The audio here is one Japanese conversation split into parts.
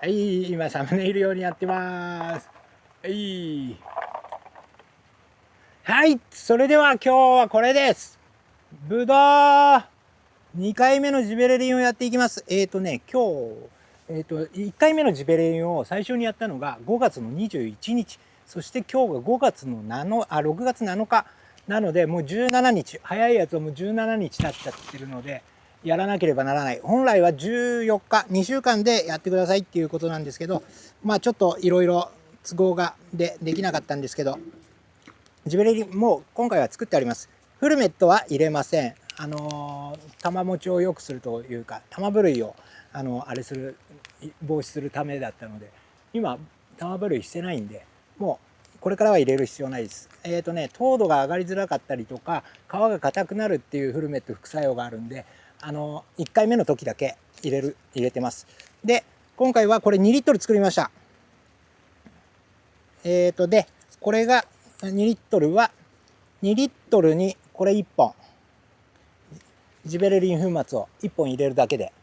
はい、今サムネイル用にやってます。はい。はい、それでは今日はこれです。ぶどう2回目のジベレリンをやっていきます。今日、1回目のジベレリンを最初にやったのが5月の21日。そして今日が6月7日。なのでもう17日。早いやつはもう17日経っちゃってるので、やらなければならない。本来は14日、2週間でやってくださいっていうことなんですけど、まあちょっといろいろ都合ができなかったんですけど、ジベレリンも今回は作ってあります。フルメットは入れません。玉持ちを良くするというか、玉ぶるいをあれする防止するためだったので、今玉ぶるいしてないんで、もうこれからは入れる必要ないです。糖度が上がりづらかったりとか、皮が硬くなるっていうフルメット副作用があるんで、1回目の時だけ入れてます。で、今回はこれ2リットル作りました。で、これが2リットルは2リットルにこれ1本ジベレリン粉末を1本入れるだけで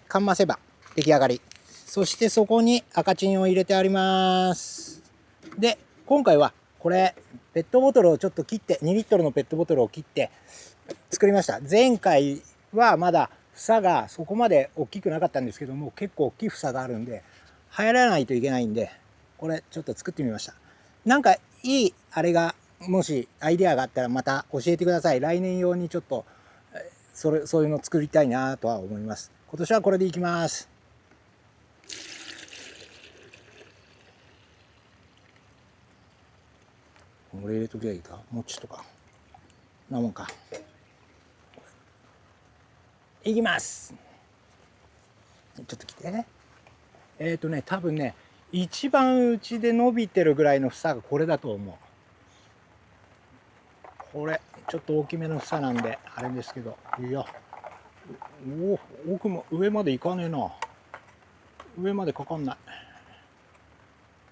かんませば出来上がり。そしてそこに赤チンを入れてあります。で今回はこれペットボトルをちょっと切って2リットルのペットボトルを切って作りました。前回はまだ房がそこまで大きくなかったんですけども、結構大きい房があるんで入らないといけないんで、これちょっと作ってみました。なんかいいあれがもしアイデアがあったらまた教えてください。来年用にちょっとそういうの作りたいなとは思います。今年はこれでいきます。これ入れときゃいいか、餅とかなもんか。いきます。ちょっと来てね。多分ね、一番うちで伸びてるぐらいの房がこれだと思う。これちょっと大きめの房なんであれですけど、いや、奥も上までいかねえな。上までかかんない。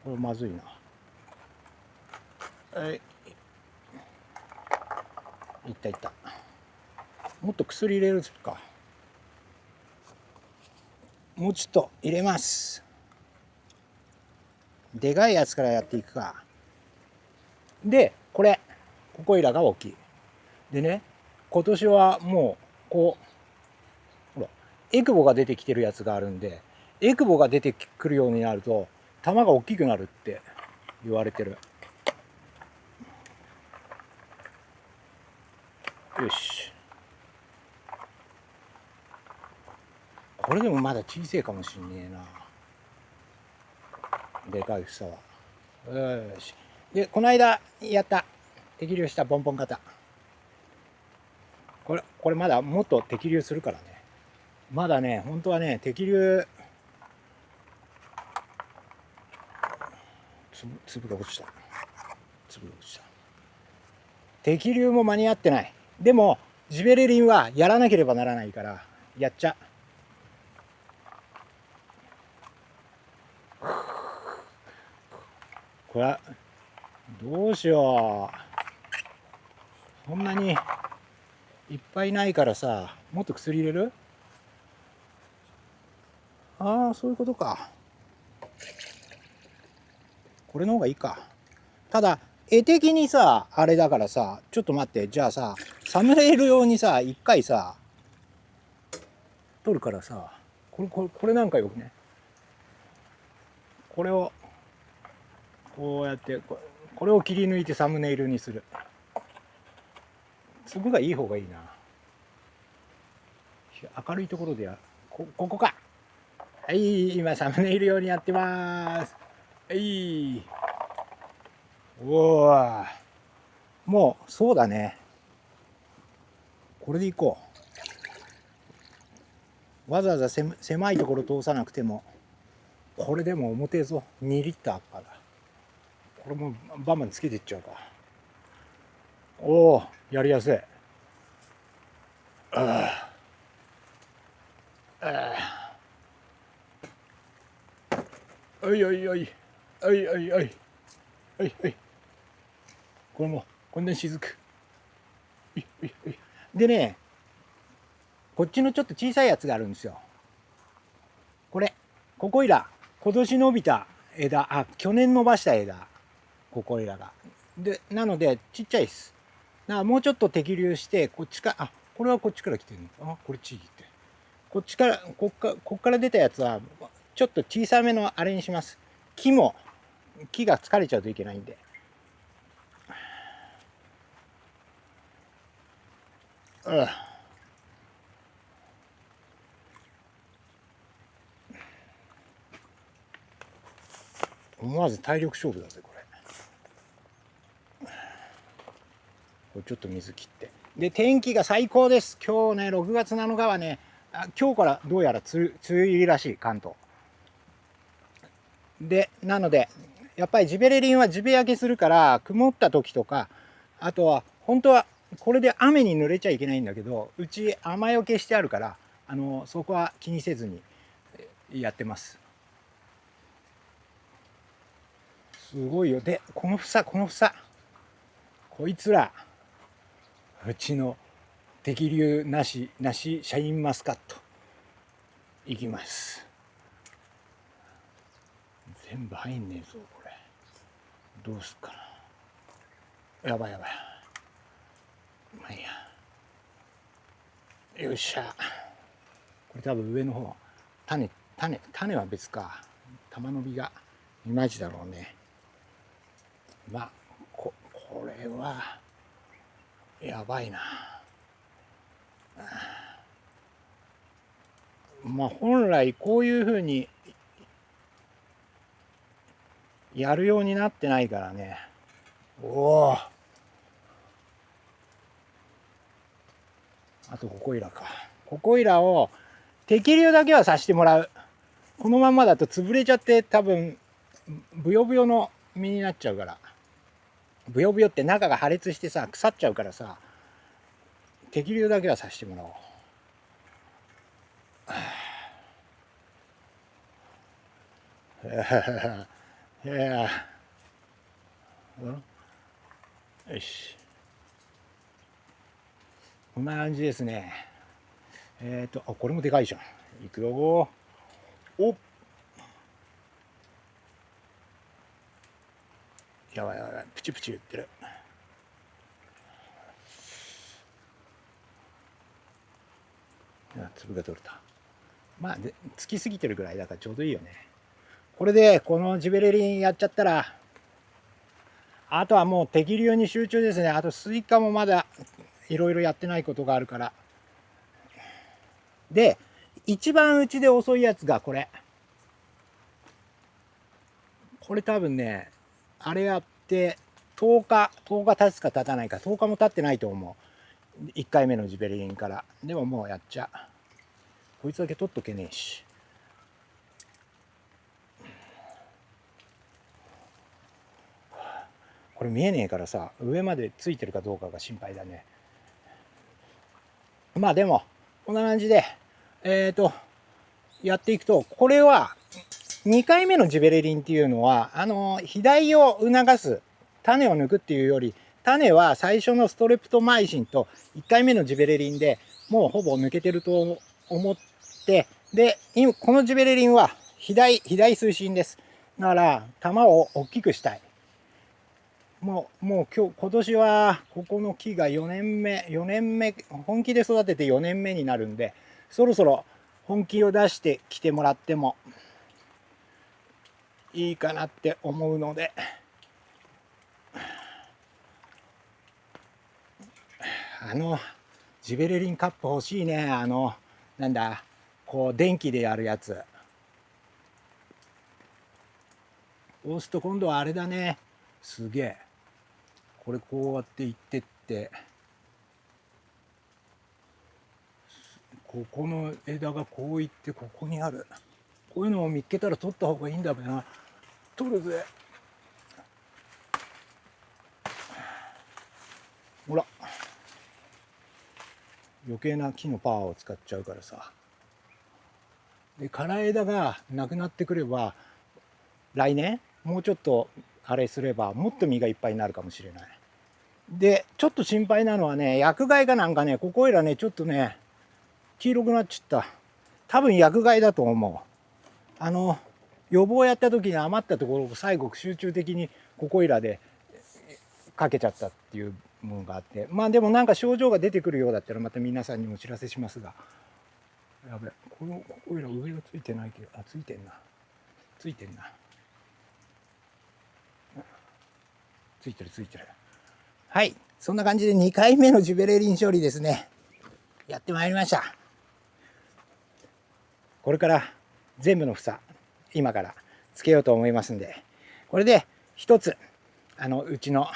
これまずいな。いったいった。もっと薬入れるか。もうちょっと入れます。でかいやつからやっていくか。でここいらが大きい。でね、今年はもうこうほらエクボが出てきてるやつがあるんで、エクボが出てくるようになると玉が大きくなるって言われてる。よし、これでもまだ小さいかもしんねえな、でかい房は。よし。でこの間やった適量したポンポン型、これまだもっと適流するからね。まだね、本当はね、適流粒が落ちた。適流も間に合ってない。でもジベレリンはやらなければならないからやっちゃ。これどうしよう。そんなにいっぱいないからさ、もっと薬入れる？ああ、そういうことか。これの方がいいか。ただ絵的にさあれだからさ、ちょっと待って、じゃあさサムネイル用にさ一回さ撮るからさ、これなんかよくね、これをこうやってこれを切り抜いてサムネイルにする。粒がいい方がいいな。明るいところでここか。はい、今サムネイル用にやってます。はい、おお、もうそうだね、これでいこう。わざわざ狭いところ通さなくても、これでも重てえぞ。2リッターからこれもバンバンつけていっちゃうか。おお、やりやすい。ああ、おいおいおいおいおいおいおいおい、これもこんなにしずく。でね、こっちのちょっと小さいやつがあるんですよ。これここいら今年伸びた枝、去年伸ばした枝、ここいらがで、なのでちっちゃいです。もうちょっと摘粒してこっちか、これはこっちから来てるの、これちぎってこっちからこっから出たやつはちょっと小さめのあれにします。木が疲れちゃうといけないんで。思わず体力勝負だぜこれちょっと水切って。で天気が最高です。今日ね6月7日はね、今日からどうやら梅雨入りらしい関東で。なのでやっぱりジベレリンは地べ焼けするから、曇った時とか、あとは本当はこれで雨に濡れちゃいけないんだけど、うち雨よけしてあるから、そこは気にせずにやってます。すごいよ。でこの房こいつらうちの摘粒なしシャインマスカットいきます。全部入んねえぞこれ。どうすっかな。やばい。まあいいや。よっしゃ。これ多分上の方種は別か。玉伸びがいまいちだろうね。まあこれはやばいな。まあ本来こういうふうにやるようになってないからね。おお。あとここいらか。ここいらを摘粒だけはさせてもらう。このままだと潰れちゃって多分ブヨブヨの実になっちゃうから。ブヨブヨって中が破裂してさ腐っちゃうからさ、摘粒だけはさせてもらおう。よし、こんな感じですね。これもでかいじゃん。いくよ。おっ、やばいプチプチ言ってる。粒が取れた。まあつきすぎてるぐらいだからちょうどいいよね。これでこのジベレリンやっちゃったら、あとはもう摘粒に集中ですね。あとスイカもまだいろいろやってないことがあるから。で一番うちで遅いやつがこれ多分ね、あれやって10日経つか経たないか、10日も経ってないと思う。1回目のジベレリンから。でももうやっちゃう。こいつだけ取っとけねえし。これ見えねえからさ、上までついてるかどうかが心配だね。まあでもこんな感じでやっていくと、これは2回目のジベレリンっていうのは肥大を促す、種を抜くっていうより、種は最初のストレプトマイシンと1回目のジベレリンでもうほぼ抜けてると思って、でこのジベレリンは肥大推進です。だから玉を大きくしたい。もう今年はここの木が4年目、本気で育てて4年目になるんで、そろそろ本気を出してきてもらってもいいかなって思うので、ジベレリンカップ欲しいね。なんだ、こう電気でやるやつ。押すと今度はあれだね。すげえ。これこうやっていってって、ここの枝がこういってここにある。こういうのを見っけたら取った方がいいんだべな。取るぜ。ほら、余計な木のパワーを使っちゃうからさ。で枯枝がなくなってくれば、来年もうちょっとあれすればもっと実がいっぱいになるかもしれない。でちょっと心配なのはね、薬害がなんかね、ここいらねちょっとね黄色くなっちゃった。多分薬害だと思予防やった時に余ったところを最後集中的にここいらでかけちゃったっていうものがあって、まあでもなんか症状が出てくるようだったらまた皆さんにもお知らせしますが、やべ、ここいら上がついてないけど、あ、ついてんな、ついてる。はい、そんな感じで2回目のジベレリン処理ですね、やってまいりました。これから全部の房今からつけようと思いますんで、これで一つうちの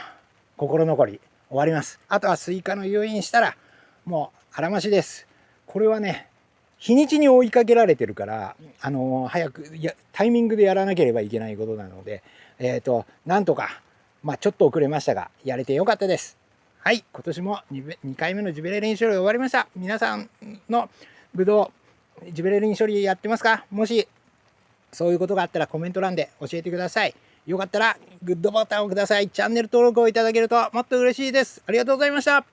心残り終わります。あとはスイカの誘引したらもうあらましです。これはね、日にちに追いかけられてるから早くタイミングでやらなければいけないことなので、なんとかまあちょっと遅れましたがやれてよかったです。はい、今年も2回目のジベレリン処理終わりました。皆さんのブドウジベレリン処理やってますか？もしそういうことがあったらコメント欄で教えてください。よかったらグッドボタンをください。チャンネル登録をいただけるともっと嬉しいです。ありがとうございました。